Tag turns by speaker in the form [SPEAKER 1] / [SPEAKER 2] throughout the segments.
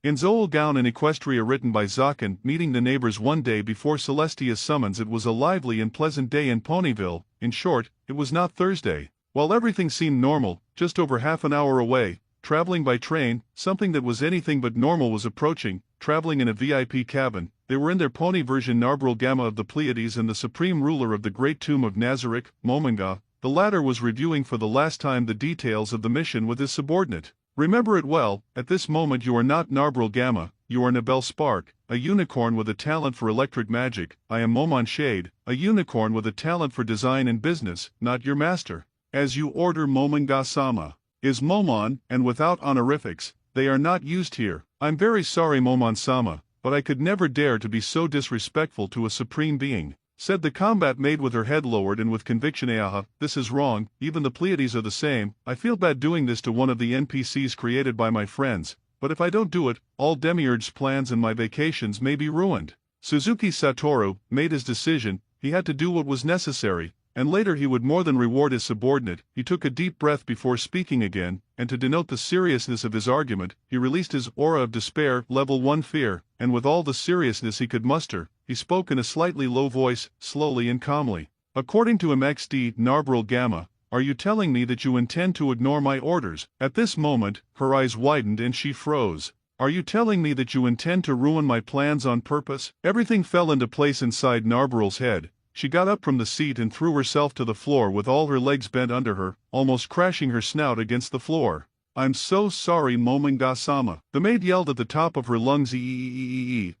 [SPEAKER 1] In Ooal gown in Equestria, written by Zakin, meeting the neighbors one day before Celestia's summons. It was a lively and pleasant day in Ponyville. In short, it was not Thursday. While everything seemed normal, just over half an hour away, traveling by train, something that was anything but normal was approaching. Traveling in a VIP cabin, they were in their pony version Ooal Gamma of the Pleiades and the supreme ruler of the great tomb of Nazarick, Momonga. The latter was reviewing for the last time the details of the mission with his subordinate. Remember it well, at this moment you are not Ooal Gamma, you are Nabel Spark, a unicorn with a talent for electric magic. I am Momon Shade, a unicorn with a talent for design and business, not your master. As you order, Momonga-sama. Is Momon, and without honorifics, they are not used here. I'm very sorry, Momon-sama, but I could never dare to be so disrespectful to a supreme being, said the combat maid with her head lowered and with conviction. Aha, this is wrong, even the Pleiades are the same. I feel bad doing this to one of the NPCs created by my friends, but if I don't do it, all Demiurge's plans and my vacations may be ruined. Suzuki Satoru made his decision. He had to do what was necessary, and later he would more than reward his subordinate. He took a deep breath before speaking again, and to denote the seriousness of his argument, he released his aura of despair, level 1 fear, and with all the seriousness he could muster, he spoke in a slightly low voice, slowly and calmly. According to MXD Ooal Gamma, are you telling me that you intend to ignore my orders? At this moment, her eyes widened and she froze. Are you telling me that you intend to ruin my plans on purpose? Everything fell into place inside Ooal's head. She got up from the seat and threw herself to the floor with all her legs bent under her, almost crashing her snout against the floor. I'm so sorry, Momonga-sama. The maid yelled at the top of her lungs.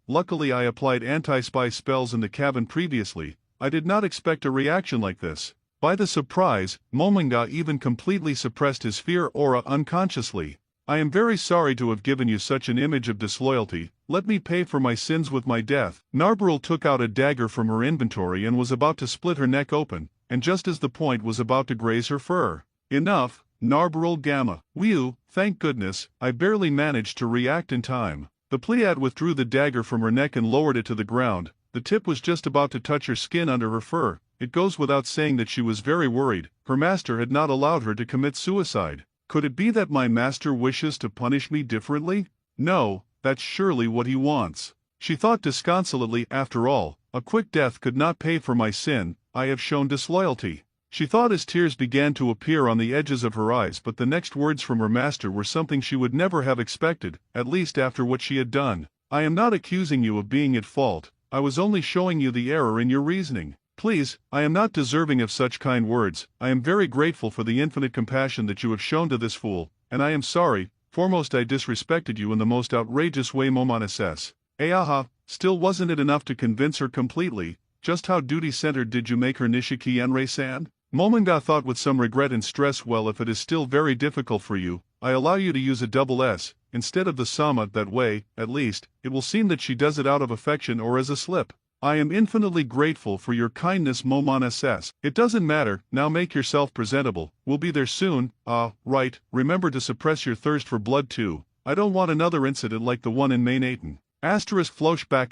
[SPEAKER 1] Luckily I applied anti-spy spells in the cabin previously. I did not expect a reaction like this. By the surprise, Momonga even completely suppressed his fear aura unconsciously. I am very sorry to have given you such an image of disloyalty. Let me pay for my sins with my death. Ooal took out a dagger from her inventory and was about to split her neck open, and just as the point was about to graze her fur. Enough, Ooal Gamma. Whew, thank goodness, I barely managed to react in time. The Pleiad withdrew the dagger from her neck and lowered it to the ground. The tip was just about to touch her skin under her fur. It goes without saying that she was very worried. Her master had not allowed her to commit suicide. Could it be that my master wishes to punish me differently? No, that's surely what he wants. She thought disconsolately. After all, a quick death could not pay for my sin. I have shown disloyalty. She thought as tears began to appear on the edges of her eyes, but the next words from her master were something she would never have expected, at least after what she had done. I am not accusing you of being at fault. I was only showing you the error in your reasoning. Please, I am not deserving of such kind words. I am very grateful for the infinite compassion that you have shown to this fool, and I am sorry. Foremost, I disrespected you in the most outrageous way. Momon SS. Aha, still wasn't it enough to convince her completely? Just how duty-centered did you make her, Nishiki Enrei-san? Momonga thought with some regret and stress. Well, if it is still very difficult for you, I allow you to use a double S, instead of the sama. That way, at least, it will seem that she does it out of affection or as a slip. I am infinitely grateful for your kindness, Momon SS. It doesn't matter, now make yourself presentable. We'll be there soon. Right, remember to suppress your thirst for blood too. I don't want another incident like the one in Manhattan. Flashback.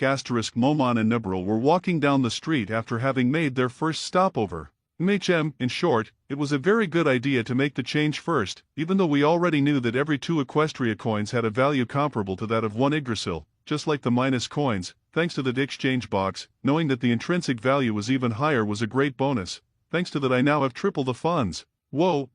[SPEAKER 1] Momon and Ooal were walking down the street after having made their first stopover. In short, it was a very good idea to make the change first, even though we already knew that every 2 Equestria coins had a value comparable to that of 1 Yggdrasil, just like the minus coins. Thanks to the exchange box, knowing that the intrinsic value was even higher was a great bonus. Thanks to that I now have triple the funds. Whoa,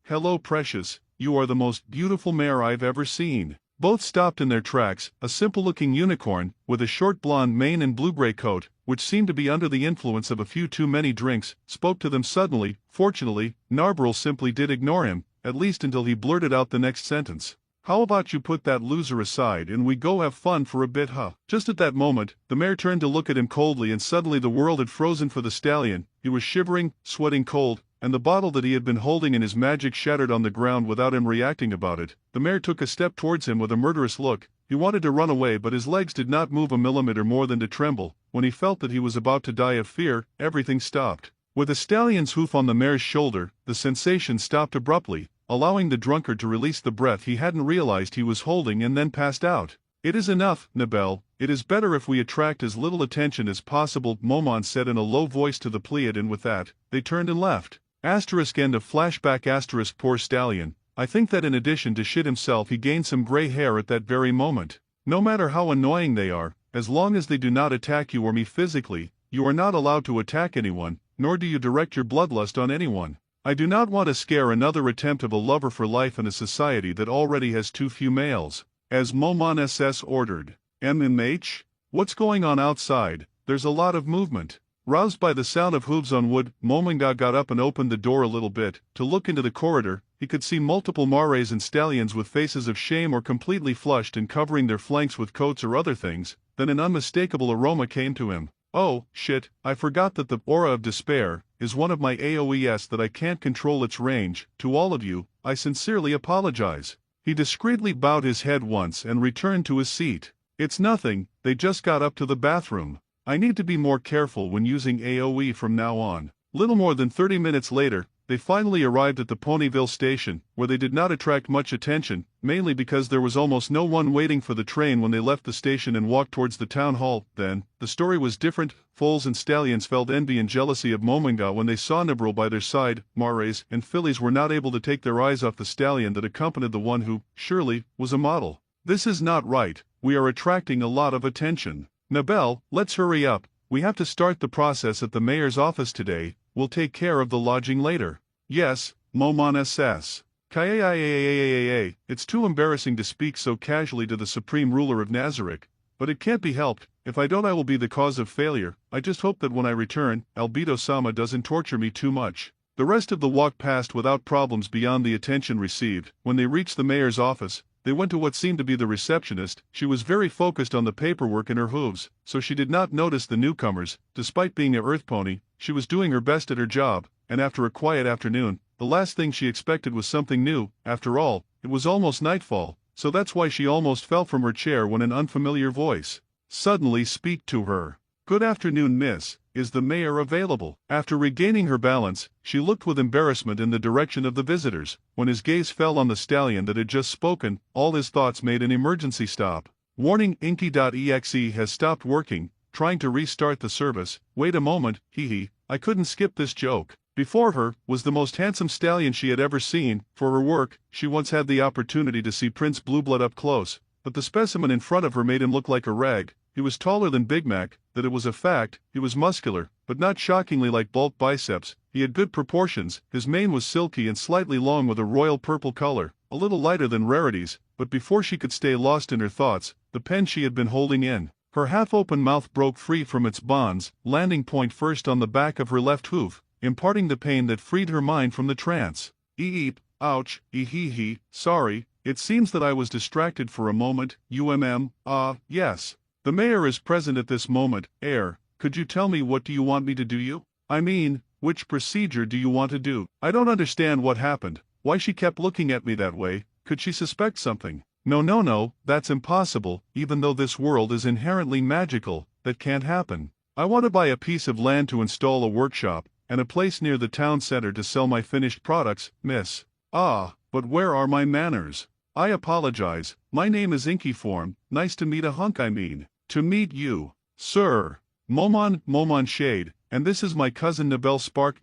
[SPEAKER 1] hello precious, you are the most beautiful mare I've ever seen. Both stopped in their tracks. A simple-looking unicorn, with a short blonde mane and blue-gray coat, which seemed to be under the influence of a few too many drinks, spoke to them suddenly. Fortunately, Ooal simply did ignore him, at least until he blurted out the next sentence. How about you put that loser aside and we go have fun for a bit, huh? Just at that moment, the mare turned to look at him coldly, and suddenly the world had frozen for the stallion. He was shivering, sweating cold, and the bottle that he had been holding in his magic shattered on the ground without him reacting about it. The mare took a step towards him with a murderous look. He wanted to run away, but his legs did not move a millimeter more than to tremble. When he felt that he was about to die of fear, everything stopped. With a stallion's hoof on the mare's shoulder, the sensation stopped abruptly, allowing the drunkard to release the breath he hadn't realized he was holding, and then passed out. It is enough, Nabel. It is better if we attract as little attention as possible, Momon said in a low voice to the Pleiad, and with that, they turned and left. End of flashback. Poor stallion. I think that in addition to shit himself, he gained some gray hair at that very moment. No matter how annoying they are, as long as they do not attack you or me physically, you are not allowed to attack anyone, nor do you direct your bloodlust on anyone. I do not want to scare another attempt of a lover for life in a society that already has too few males. As Momon SS ordered. MMH? What's going on outside? There's a lot of movement. Roused by the sound of hooves on wood, Mominga got up and opened the door a little bit. To look into the corridor, he could see multiple mares and stallions with faces of shame or completely flushed and covering their flanks with coats or other things. Then an unmistakable aroma came to him. Oh, shit, I forgot that the aura of despair is one of my AOEs that I can't control its range. To all of you, I sincerely apologize. He discreetly bowed his head once and returned to his seat. It's nothing, they just got up to the bathroom. I need to be more careful when using AOE from now on. Little more than 30 minutes later, they finally arrived at the Ponyville station, where they did not attract much attention, mainly because there was almost no one waiting for the train when they left the station and walked towards the town hall. Then, the story was different. Foals and stallions felt envy and jealousy of Mominga when they saw Nibril by their side. Mares and fillies were not able to take their eyes off the stallion that accompanied the one who, surely, was a model. This is not right, we are attracting a lot of attention. Nabel, let's hurry up, we have to start the process at the mayor's office today, we'll take care of the lodging later. Yes, Momon SS. Kaiaiaiaiaiaiai, it's too embarrassing to speak so casually to the supreme ruler of Nazarick, but it can't be helped. If I don't, I will be the cause of failure. I just hope that when I return, Albedo-sama doesn't torture me too much. The rest of the walk passed without problems beyond the attention received. When they reached the mayor's office, they went to what seemed to be the receptionist. She was very focused on the paperwork in her hooves, so she did not notice the newcomers. Despite being an earth pony, she was doing her best at her job, and after a quiet afternoon, the last thing she expected was something new. After all, it was almost nightfall, so that's why she almost fell from her chair when an unfamiliar voice suddenly spoke to her. Good afternoon, miss. Is the mayor available? After regaining her balance, she looked with embarrassment in the direction of the visitors. When his gaze fell on the stallion that had just spoken, all his thoughts made an emergency stop. Warning: Inky.exe has stopped working, trying to restart the service. Wait a moment, hee, I couldn't skip this joke. Before her was the most handsome stallion she had ever seen. For her work, she once had the opportunity to see Prince Blueblood up close, but the specimen in front of her made him look like a rag. He was taller than Big Mac, that it was a fact. He was muscular, but not shockingly like bulk biceps. He had good proportions, his mane was silky and slightly long with a royal purple color, a little lighter than rarities. But before she could stay lost in her thoughts, the pen she had been holding in her half-open mouth broke free from its bonds, landing point first on the back of her left hoof, imparting the pain that freed her mind from the trance. Eep, ouch, ee-hee-hee, sorry, it seems that I was distracted for a moment. Yes. The mayor is present at this moment. Could you tell me what do you want me to do you? I mean, which procedure do you want to do? I don't understand what happened, why she kept looking at me that way. Could she suspect something? No, that's impossible. Even though this world is inherently magical, that can't happen. I want to buy a piece of land to install a workshop, and a place near the town center to sell my finished products, miss. But where are my manners? I apologize, my name is Inkyform, nice to meet a hunk I mean. To meet you, sir. Momon Shade, and this is my cousin Nabel Spark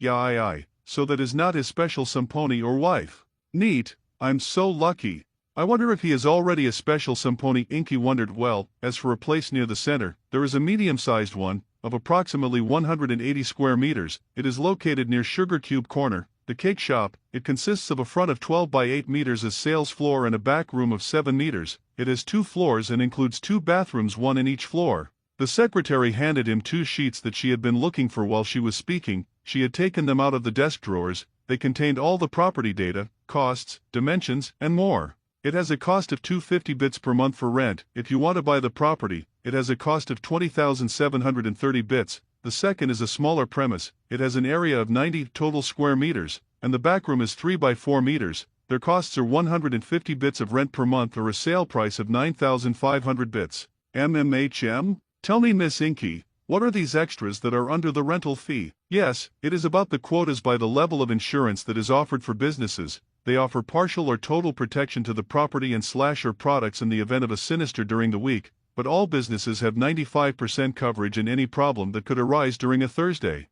[SPEAKER 1] so that is not his special Samponi or wife. Neat, I'm so lucky. I wonder if he is already a special Samponi. Inky wondered. Well, as for a place near the center, there is a medium-sized one, of approximately 180 square meters. It is located near Sugar Cube Corner, the cake shop. It consists of a front of 12 by 8 meters as sales floor and a back room of 7 meters. It has 2 floors and includes 2 bathrooms, one in each floor. The secretary handed him 2 sheets that she had been looking for while she was speaking. She had taken them out of the desk drawers. They contained all the property data, costs, dimensions, and more. It has a cost of 250 bits per month for rent. If you want to buy the property, it has a cost of 20,730 bits. The second is a smaller premise. It has an area of 90 total square meters, and the back room is 3 by 4 meters. Their costs are 150 bits of rent per month or a sale price of 9,500 bits. MMHM? Tell me, Miss Inky, what are these extras that are under the rental fee? Yes, it is about the quotas by the level of insurance that is offered for businesses. They offer partial or total protection to the property and slasher products in the event of a sinister during the week, but all businesses have 95% coverage in any problem that could arise during a Thursday.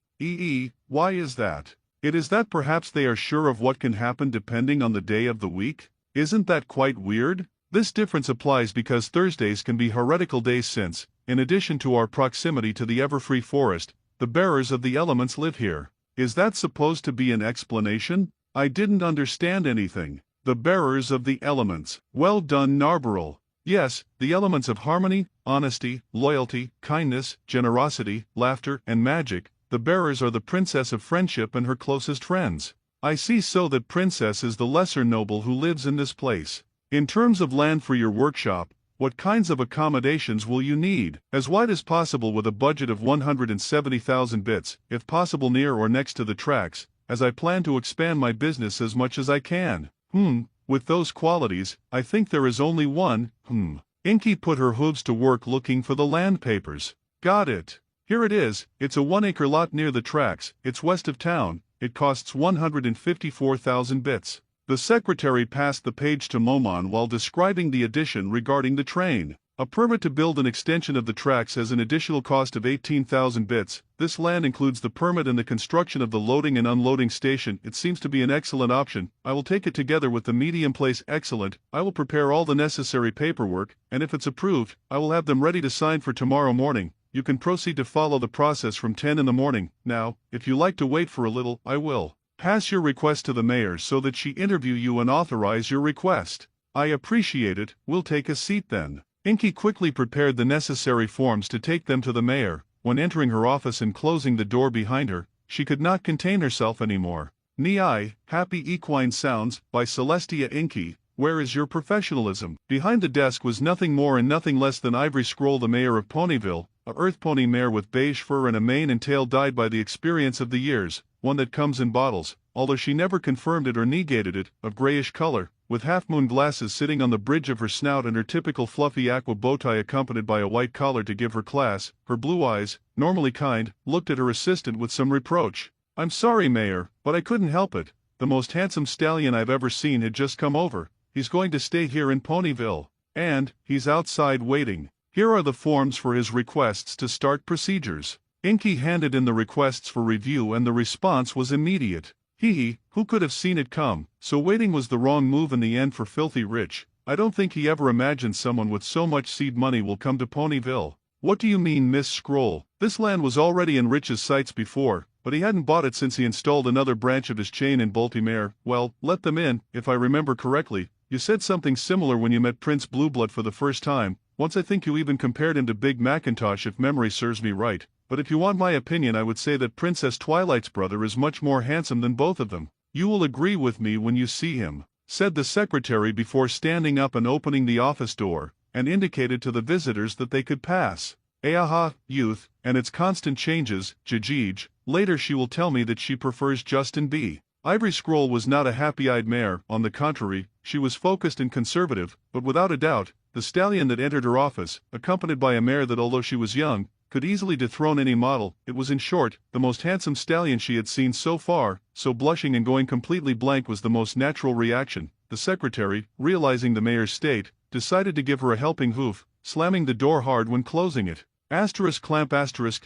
[SPEAKER 1] Why is that? It is that perhaps they are sure of what can happen depending on the day of the week? Isn't that quite weird? This difference applies because Thursdays can be heretical days since, in addition to our proximity to the everfree forest, the bearers of the elements live here. Is that supposed to be an explanation? I didn't understand anything. The bearers of the elements. Well done, Narberal. Yes, the elements of harmony, honesty, loyalty, kindness, generosity, laughter, and magic. The bearers are the princess of friendship and her closest friends. I see, so that princess is the lesser noble who lives in this place. In terms of land for your workshop, what kinds of accommodations will you need? As wide as possible with a budget of 170,000 bits, if possible near or next to the tracks, as I plan to expand my business as much as I can. With those qualities, I think there is only one. Inky put her hooves to work looking for the land papers. Got it. Here it is. It's a 1-acre lot near the tracks. It's west of town. It costs 154,000 bits. The secretary passed the page to Momon while describing the addition regarding the train. A permit to build an extension of the tracks has an additional cost of 18,000 bits. This land includes the permit and the construction of the loading and unloading station. It seems to be an excellent option. I will take it together with the medium place. Excellent. I will prepare all the necessary paperwork, and if it's approved, I will have them ready to sign for tomorrow morning. You can proceed to follow the process from 10 in the morning. Now, if you like to wait for a little, I will pass your request to the mayor so that she interview you and authorize your request. I appreciate it. We'll take a seat then. Inky quickly prepared the necessary forms to take them to the mayor. When entering her office and closing the door behind her, she could not contain herself anymore. Ni, Happy Equine Sounds, by Celestia Inky. Where is your professionalism? Behind the desk was nothing more and nothing less than Ivory Scroll, the mayor of Ponyville, a earth pony mare with beige fur and a mane and tail dyed by the experience of the years, one that comes in bottles, although she never confirmed it or negated it, of grayish color, with half-moon glasses sitting on the bridge of her snout and her typical fluffy aqua bow tie accompanied by a white collar to give her class. Her blue eyes, normally kind, looked at her assistant with some reproach. I'm sorry, Mayor, but I couldn't help it. The most handsome stallion I've ever seen had just come over. He's going to stay here in Ponyville. And, he's outside waiting. Here are the forms for his requests to start procedures. Inky handed in the requests for review and the response was immediate. Who could have seen it come? So waiting was the wrong move in the end for Filthy Rich. I don't think he ever imagined someone with so much seed money will come to Ponyville. What do you mean, Miss Scroll? This land was already in Rich's sights before, but he hadn't bought it since he installed another branch of his chain in Baltimore. Well, let them in, if I remember correctly. You said something similar when you met Prince Blueblood for the first time. Once I think you even compared him to Big Macintosh if memory serves me right. But if you want my opinion, I would say that Princess Twilight's brother is much more handsome than both of them. You will agree with me when you see him, said the secretary before standing up and opening the office door, and indicated to the visitors that they could pass. Aha, youth, and its constant changes, Jajij. Later she will tell me that she prefers Justin B. Ivory Scroll was not a happy-eyed mare, on the contrary, she was focused and conservative, but without a doubt, the stallion that entered her office, accompanied by a mare that although she was young, could easily dethrone any model. It was in short, the most handsome stallion she had seen so far, so blushing and going completely blank was the most natural reaction. The secretary, realizing the mayor's state, decided to give her a helping hoof, slamming the door hard when closing it. *clamp*.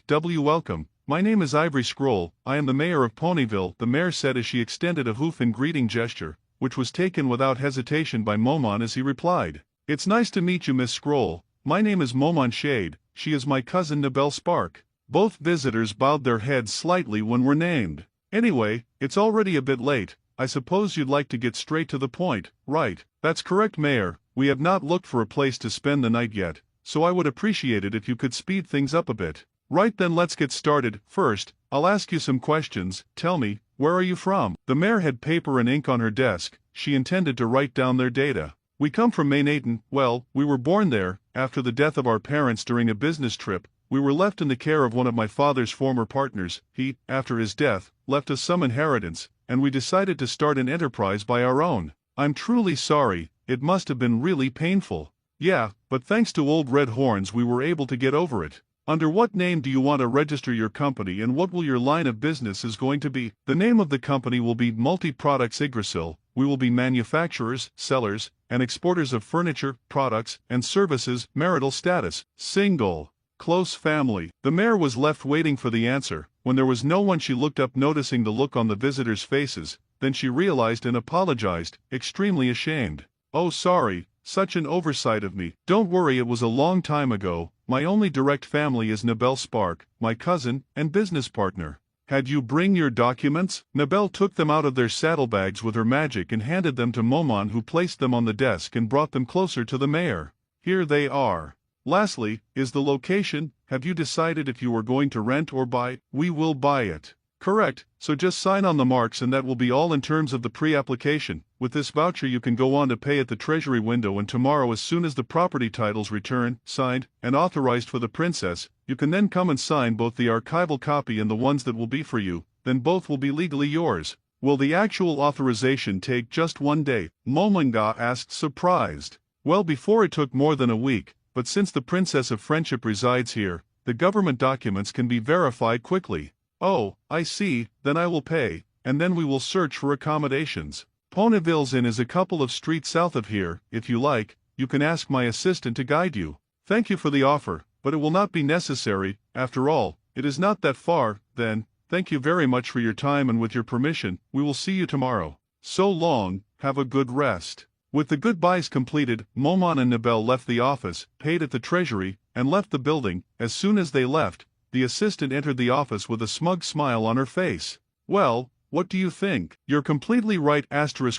[SPEAKER 1] W. Welcome. My name is Ivory Scroll, I am the mayor of Ponyville, the mayor said as she extended a hoof in greeting gesture, which was taken without hesitation by Momon as he replied. It's nice to meet you, Miss Scroll. My name is Momon Shade, she is my cousin Nabel Spark. Both visitors bowed their heads slightly when were named. Anyway, it's already a bit late, I suppose you'd like to get straight to the point, right? That's correct, Mayor, we have not looked for a place to spend the night yet, so I would appreciate it if you could speed things up a bit. Right then, let's get started. First, I'll ask you some questions. Tell me, where are you from? The mayor had paper and ink on her desk. She intended to write down their data. We come from Manhattan. Well, we were born there. After the death of our parents during a business trip, we were left in the care of one of my father's former partners. He, after his death, left us some inheritance, and we decided to start an enterprise by our own. I'm truly sorry, it must have been really painful. Yeah, but thanks to Old Red Horns we were able to get over it. Under what name do you want to register your company and what will your line of business is going to be? The name of the company will be Multi-Products Yggdrasil. We will be manufacturers, sellers, and exporters of furniture, products, and services. Marital status, single. Close family. The mayor was left waiting for the answer. When there was no one, she looked up, noticing the look on the visitors' faces. Then she realized and apologized, extremely ashamed. Oh, sorry, Such an oversight of me. Don't worry, it was a long time ago. My only direct family is Nabel Spark, my cousin and business partner. Had you bring your documents? Nabel took them out of their saddlebags with her magic and handed them to Momon, who placed them on the desk and brought them closer to the mayor. Here they are. Lastly, is the location. Have you decided if you are going to rent or buy? We will buy it. Correct, so just sign on the marks and that will be all in terms of the pre-application. With this voucher you can go on to pay at the treasury window, and tomorrow, as soon as the property titles return, signed, and authorized for the princess, you can then come and sign both the archival copy and the ones that will be for you, then both will be legally yours. Will the actual authorization take just 1 day? Momonga asked, surprised. Well, before it took more than a week, but since the Princess of Friendship resides here, the government documents can be verified quickly. Oh, I see, then I will pay, and then we will search for accommodations. Ponyville's Inn is a couple of streets south of here. If you like, you can ask my assistant to guide you. Thank you for the offer, but it will not be necessary. After all, it is not that far. Then, thank you very much for your time, and with your permission, we will see you tomorrow. So long, have a good rest. With the goodbyes completed, Momon and Nabel left the office, paid at the treasury, and left the building. As soon as they left, the assistant entered the office with a smug smile on her face. Well, what do you think? You're completely right.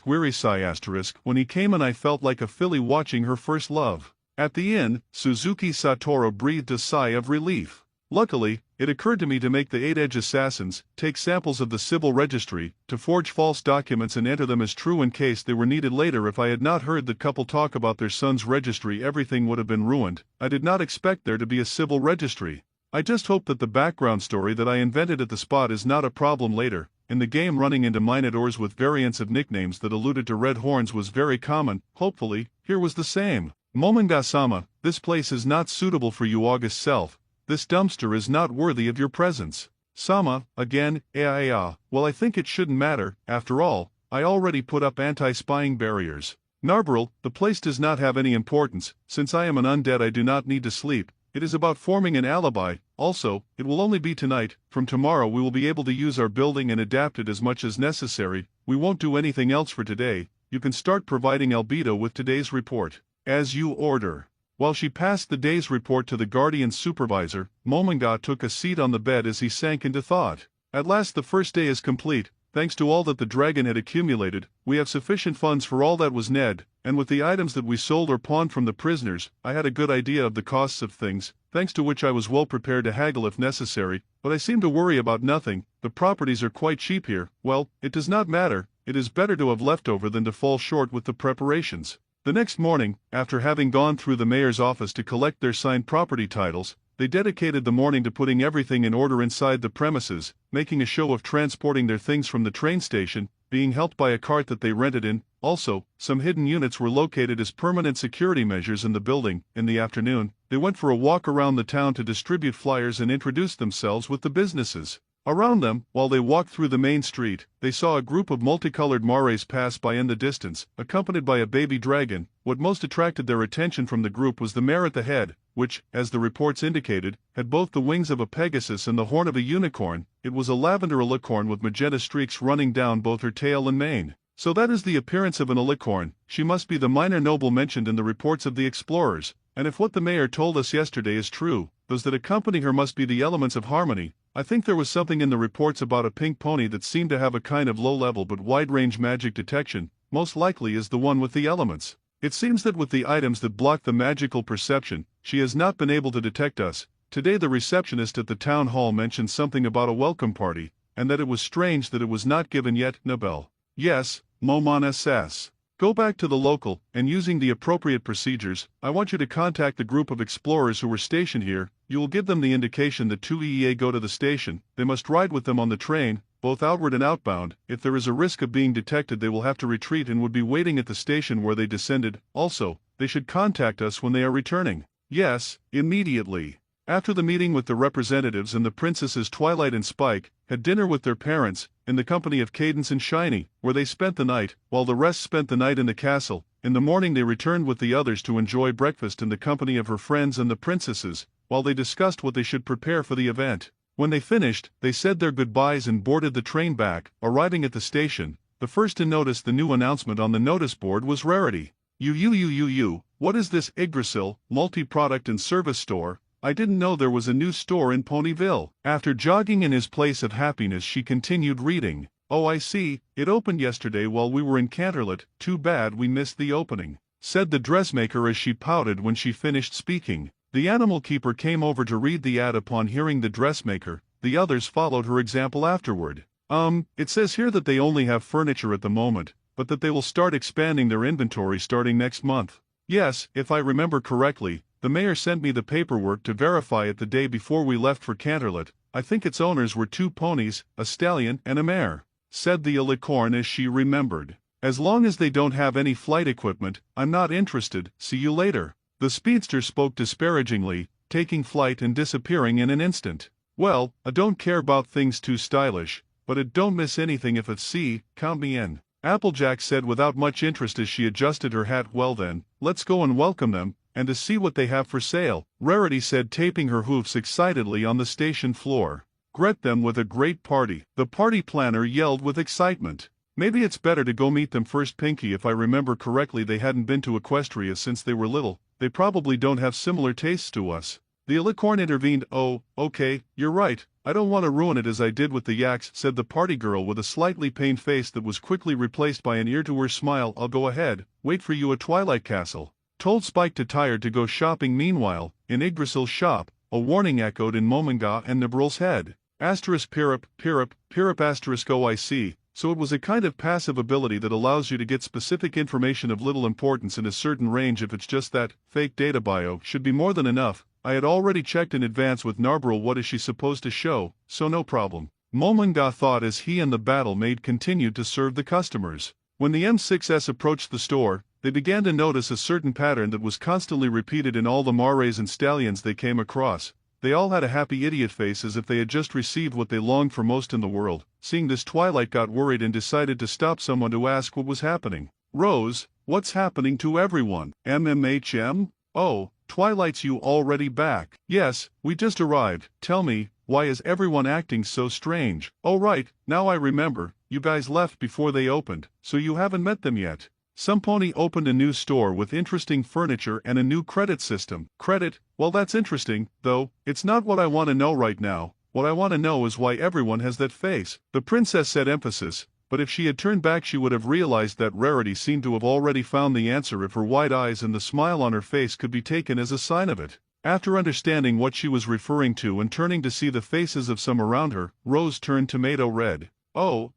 [SPEAKER 1] Weary sigh. When he came in I felt like a filly watching her first love. At the inn, Suzuki Satoru breathed a sigh of relief. Luckily, it occurred to me to make the 8-edge assassins take samples of the civil registry, to forge false documents and enter them as true in case they were needed later. If I had not heard the couple talk about their son's registry, everything would have been ruined. I did not expect there to be a civil registry. I just hope that the background story that I invented at the spot is not a problem later. In the game, running into Minotaurs with variants of nicknames that alluded to red horns was very common. Hopefully, here was the same. Momonga-sama, this place is not suitable for you. August self. This dumpster is not worthy of your presence. Sama, again, well, I think it shouldn't matter. After all, I already put up anti-spying barriers. Narbril, the place does not have any importance. Since I am an undead, I do not need to sleep. It is about forming an alibi. Also, it will only be tonight. From tomorrow we will be able to use our building and adapt it as much as necessary. We won't do anything else for today. You can start providing albedo with today's report. As you order. While she passed the day's report to the Guardian supervisor, Momonga took a seat on the bed as he sank into thought. At last the first day is complete. Thanks to all that the dragon had accumulated, we have sufficient funds for all that was Ned, and with the items that we sold or pawned from the prisoners, I had a good idea of the costs of things, thanks to which I was well prepared to haggle if necessary, but I seem to worry about nothing. The properties are quite cheap here. Well, it does not matter. It is better to have leftover than to fall short with the preparations. The next morning, after having gone through the mayor's office to collect their signed property titles, they dedicated the morning to putting everything in order inside the premises, making a show of transporting their things from the train station, being helped by a cart that they rented in. Also, some hidden units were located as permanent security measures in the building. In the afternoon, they went for a walk around the town to distribute flyers and introduce themselves with the businesses. Around them, while they walked through the main street, they saw a group of multicolored mares pass by in the distance, accompanied by a baby dragon. What most attracted their attention from the group was the mare at the head, which, as the reports indicated, had both the wings of a pegasus and the horn of a unicorn. It was a lavender alicorn with magenta streaks running down both her tail and mane. So that is the appearance of an alicorn. She must be the minor noble mentioned in the reports of the explorers, and if what the mayor told us yesterday is true, those that accompany her must be the elements of harmony. I think there was something in the reports about a pink pony that seemed to have a kind of low-level but wide-range magic detection. Most likely is the one with the elements. It seems that with the items that block the magical perception, she has not been able to detect us. Today the receptionist at the town hall mentioned something about a welcome party, and that it was strange that it was not given yet. Nabel. Yes, Momon SS. Go back to the local, and using the appropriate procedures, I want you to contact the group of explorers who were stationed here. You will give them the indication that 2EEA go to the station. They must ride with them on the train, both outward and outbound. If there is a risk of being detected, they will have to retreat and would be waiting at the station where they descended. Also, they should contact us when they are returning. Yes, immediately. After the meeting with the representatives and the princesses Twilight and Spike, had dinner with their parents, in the company of Cadence and Shiny, where they spent the night, while the rest spent the night in the castle. In the morning they returned with the others to enjoy breakfast in the company of her friends and the princesses, while they discussed what they should prepare for the event. When they finished, they said their goodbyes and boarded the train back. Arriving at the station, the first to notice the new announcement on the notice board was Rarity. What is this Yggdrasil, multi-product and service store? I didn't know there was a new store in Ponyville. After jogging in his place of happiness she continued reading. Oh I see, it opened yesterday while we were in Canterlot, too bad we missed the opening, said the dressmaker as she pouted when she finished speaking. The animal keeper came over to read the ad upon hearing the dressmaker. The others followed her example afterward. It says here that they only have furniture at the moment, but that they will start expanding their inventory starting next month. Yes, if I remember correctly, the mayor sent me the paperwork to verify it the day before we left for Canterlot. I think its owners were 2 ponies, a stallion and a mare, said the alicorn as she remembered. As long as they don't have any flight equipment, I'm not interested, see you later. The speedster spoke disparagingly, taking flight and disappearing in an instant. Well, I don't care about things too stylish, but it don't miss anything if it's C, count me in. Applejack said without much interest as she adjusted her hat. Well then, let's go and welcome them, and to see what they have for sale, Rarity said, taping her hoofs excitedly on the station floor. Greet them with a great party. The party planner yelled with excitement. Maybe it's better to go meet them first, Pinky. If I remember correctly they hadn't been to Equestria since they were little. They probably don't have similar tastes to us. The alicorn intervened. Oh, okay, you're right. I don't want to ruin it as I did with the yaks, said the party girl with a slightly pained face that was quickly replaced by an ear-to-ear smile. I'll go ahead, wait for you at Twilight Castle. Told Spike to Tired to go shopping. Meanwhile, in Yggdrasil's shop, a warning echoed in Mominga and Nibril's head. Pirip, asterisk oh I see. So it was a kind of passive ability that allows you to get specific information of little importance in a certain range. If it's just that, fake data bio should be more than enough. I had already checked in advance with Narbril what is she supposed to show, so no problem. Mominga thought as he and the battle maid continued to serve the customers. When the M6S approached the store, they began to notice a certain pattern that was constantly repeated in all the mares and stallions they came across. They all had a happy idiot face as if they had just received what they longed for most in the world. Seeing this, Twilight got worried and decided to stop someone to ask what was happening. Rose, what's happening to everyone? MMHM? Oh, Twilight's you already back? Yes, we just arrived. Tell me, why is everyone acting so strange? Oh right, now I remember, you guys left before they opened, so you haven't met them yet. Some pony opened a new store with interesting furniture and a new credit system. Credit? Well, that's interesting, though. It's not what I want to know right now. What I want to know is why everyone has that face. The princess said emphasis, but if she had turned back she would have realized that Rarity seemed to have already found the answer if her wide eyes and the smile on her face could be taken as a sign of it. After understanding what she was referring to and turning to see the faces of some around her, Rose turned tomato red. Oh,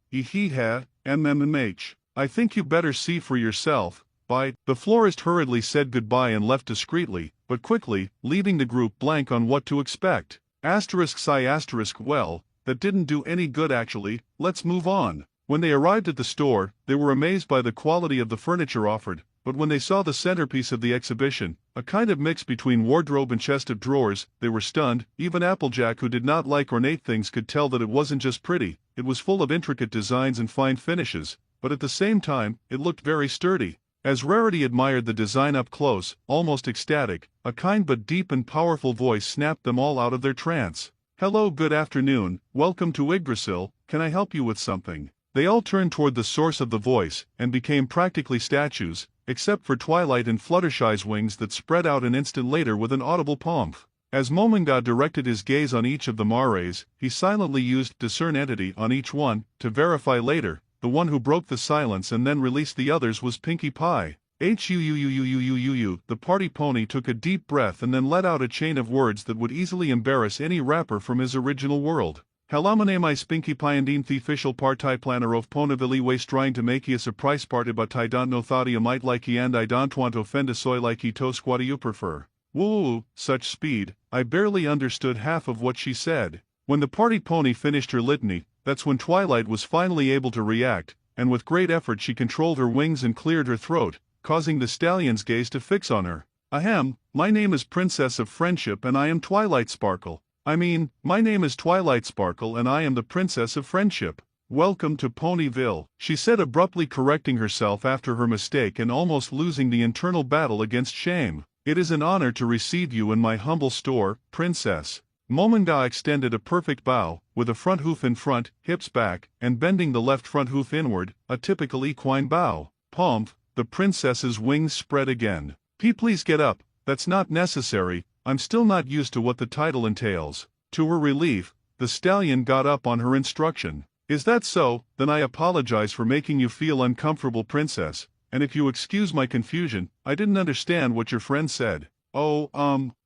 [SPEAKER 1] MMH. I think you better see for yourself. Bye. The florist hurriedly said goodbye and left discreetly, but quickly, leaving the group blank on what to expect. Well, that didn't do any good actually, let's move on. When they arrived at the store, they were amazed by the quality of the furniture offered, but when they saw the centerpiece of the exhibition, a kind of mix between wardrobe and chest of drawers, they were stunned. Even Applejack, who did not like ornate things, could tell that it wasn't just pretty, it was full of intricate designs and fine finishes, but at the same time, it looked very sturdy. As Rarity admired the design up close, almost ecstatic, a kind but deep and powerful voice snapped them all out of their trance. Hello, good afternoon, welcome to Yggdrasil, can I help you with something? They all turned toward the source of the voice, and became practically statues, except for Twilight and Fluttershy's wings that spread out an instant later with an audible pomp. As Mominga directed his gaze on each of the mares, he silently used Discern Entity on each one, to verify later. The one who broke the silence and then released the others was Pinkie Pie. The party pony took a deep breath and then let out a chain of words that would easily embarrass any rapper from his original world. Hello, my name is Pinkie Pie and the official party planner of Ponyville Waste, trying to make you a surprise party, but I don't know thought you might like and I don't want to offend a soy like you toast. What do you prefer? Woo, such speed, I barely understood half of what she said. When the party pony finished her litany, that's when Twilight was finally able to react, and with great effort she controlled her wings and cleared her throat, causing the stallion's gaze to fix on her. Ahem, my name is Princess of Friendship and I am Twilight Sparkle. My name is Twilight Sparkle and I am the Princess of Friendship. Welcome to Ponyville, she said, abruptly correcting herself after her mistake and almost losing the internal battle against shame. It is an honor to receive you in my humble store, Princess. Mominga extended a perfect bow, with a front hoof in front, hips back, and bending the left front hoof inward, a typical equine bow. Pomp, the princess's wings spread again. Please get up, that's not necessary, I'm still not used to what the title entails. To her relief, the stallion got up on her instruction. Is that so? Then I apologize for making you feel uncomfortable, princess, and if you excuse my confusion, I didn't understand what your friend said. Oh,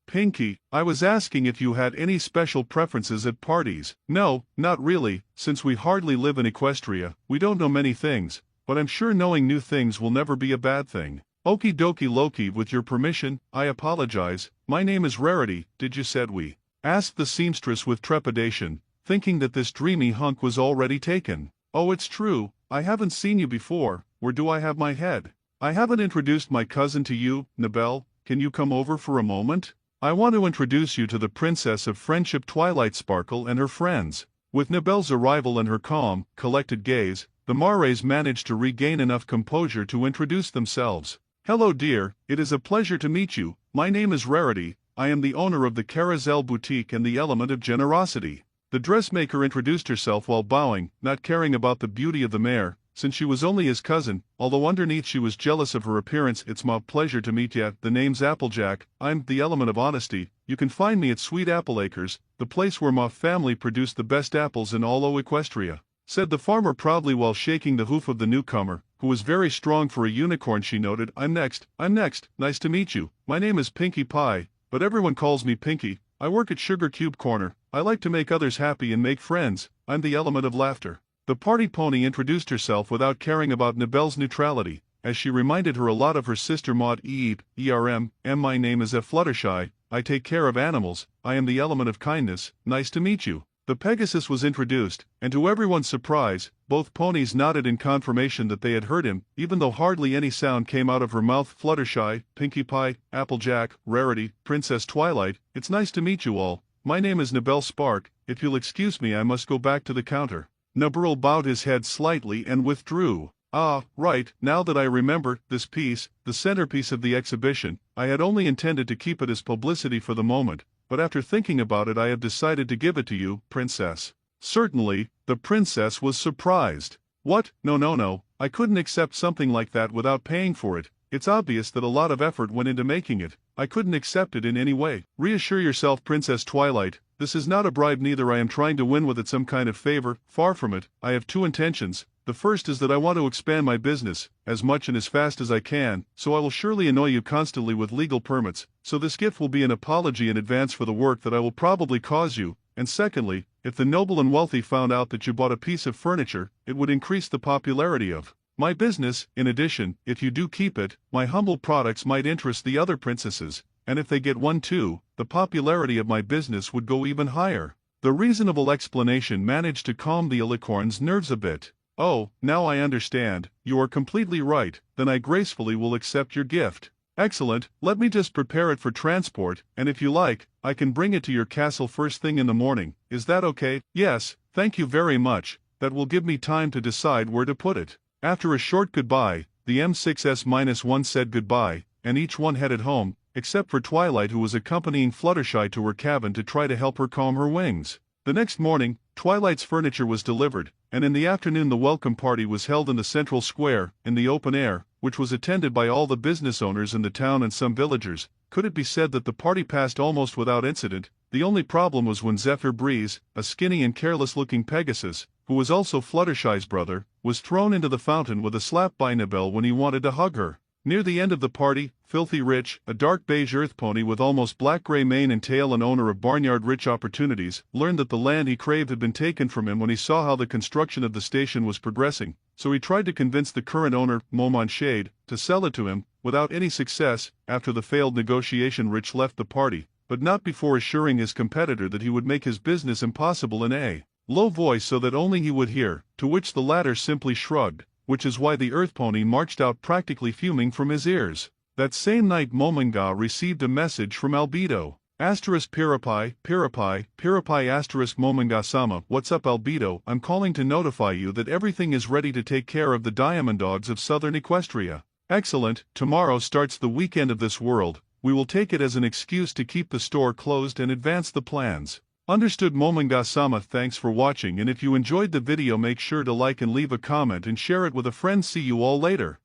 [SPEAKER 1] Pinky, I was asking if you had any special preferences at parties. No, not really, since we hardly live in Equestria, we don't know many things, but I'm sure knowing new things will never be a bad thing. Okie dokie Loki, with your permission, I apologize, my name is Rarity, did you said we? Asked the seamstress with trepidation, thinking that this dreamy hunk was already taken. Oh, it's true, I haven't seen you before, where do I have my head? I haven't introduced my cousin to you, Nabel, can you come over for a moment? I want to introduce you to the Princess of Friendship Twilight Sparkle and her friends. With Nabel's arrival and her calm, collected gaze, the Mares managed to regain enough composure to introduce themselves. Hello dear, it is a pleasure to meet you, my name is Rarity, I am the owner of the Carousel Boutique and the Element of Generosity. The dressmaker introduced herself while bowing, not caring about the beauty of the mare, since she was only his cousin, although underneath she was jealous of her appearance. It's my pleasure to meet ya, the name's Applejack, I'm the Element of Honesty, you can find me at Sweet Apple Acres, the place where my family produced the best apples in all o Equestria, said the farmer proudly while shaking the hoof of the newcomer, who was very strong for a unicorn. She noted, I'm next, nice to meet you, my name is Pinkie Pie, but everyone calls me Pinkie, I work at Sugar Cube Corner, I like to make others happy and make friends, I'm the Element of Laughter. The party pony introduced herself without caring about Nabel's neutrality, as she reminded her a lot of her sister Maud ERM, my name is Fluttershy, I take care of animals, I am the Element of Kindness, nice to meet you. The Pegasus was introduced, and to everyone's surprise, both ponies nodded in confirmation that they had heard him, even though hardly any sound came out of her mouth. Fluttershy, Pinkie Pie, Applejack, Rarity, Princess Twilight, it's nice to meet you all, my name is Nabel Spark, if you'll excuse me I must go back to the counter. Nabel bowed his head slightly and withdrew. Ah, right, now that I remember, this piece, the centerpiece of the exhibition, I had only intended to keep it as publicity for the moment, but after thinking about it I have decided to give it to you, princess. Certainly, the princess was surprised. What? No, I couldn't accept something like that without paying for it, it's obvious that a lot of effort went into making it, I couldn't accept it in any way. Reassure yourself, Princess Twilight, this is not a bribe, neither I am trying to win with it some kind of favor, far from it, I have two intentions. The first is that I want to expand my business, as much and as fast as I can, so I will surely annoy you constantly with legal permits, so this gift will be an apology in advance for the work that I will probably cause you, and secondly, if the noble and wealthy found out that you bought a piece of furniture, it would increase the popularity of my business. In addition, if you do keep it, my humble products might interest the other princesses, and if they get one too, the popularity of my business would go even higher. The reasonable explanation managed to calm the alicorn's nerves a bit. Oh, now I understand, you are completely right, then I gracefully will accept your gift. Excellent, let me just prepare it for transport, and if you like, I can bring it to your castle first thing in the morning, is that okay? Yes, thank you very much, that will give me time to decide where to put it. After a short goodbye, the M6S-1 said goodbye, and each one headed home, except for Twilight, who was accompanying Fluttershy to her cabin to try to help her calm her wings. The next morning, Twilight's furniture was delivered, and in the afternoon the welcome party was held in the central square, in the open air, which was attended by all the business owners in the town and some villagers. Could it be said that the party passed almost without incident? The only problem was when Zephyr Breeze, a skinny and careless-looking Pegasus, who was also Fluttershy's brother, was thrown into the fountain with a slap by Nabel when he wanted to hug her. Near the end of the party, Filthy Rich, a dark beige earth pony with almost black-gray mane and tail and owner of Barnyard Rich Opportunities, learned that the land he craved had been taken from him when he saw how the construction of the station was progressing, so he tried to convince the current owner, Momon Shade, to sell it to him, without any success. After the failed negotiation, Rich left the party, but not before assuring his competitor that he would make his business impossible in a low voice so that only he would hear, to which the latter simply shrugged, which is why the earth pony marched out practically fuming from his ears. That same night Momonga received a message from Albedo. Pirapi Momonga-sama, what's up Albedo? I'm calling to notify you that everything is ready to take care of the Diamond Dogs of Southern Equestria. Excellent, tomorrow starts the weekend of this world, we will take it as an excuse to keep the store closed and advance the plans. Understood Momonga-sama. Thanks for watching, and if you enjoyed the video make sure to like and leave a comment and share it with a friend. See you all later.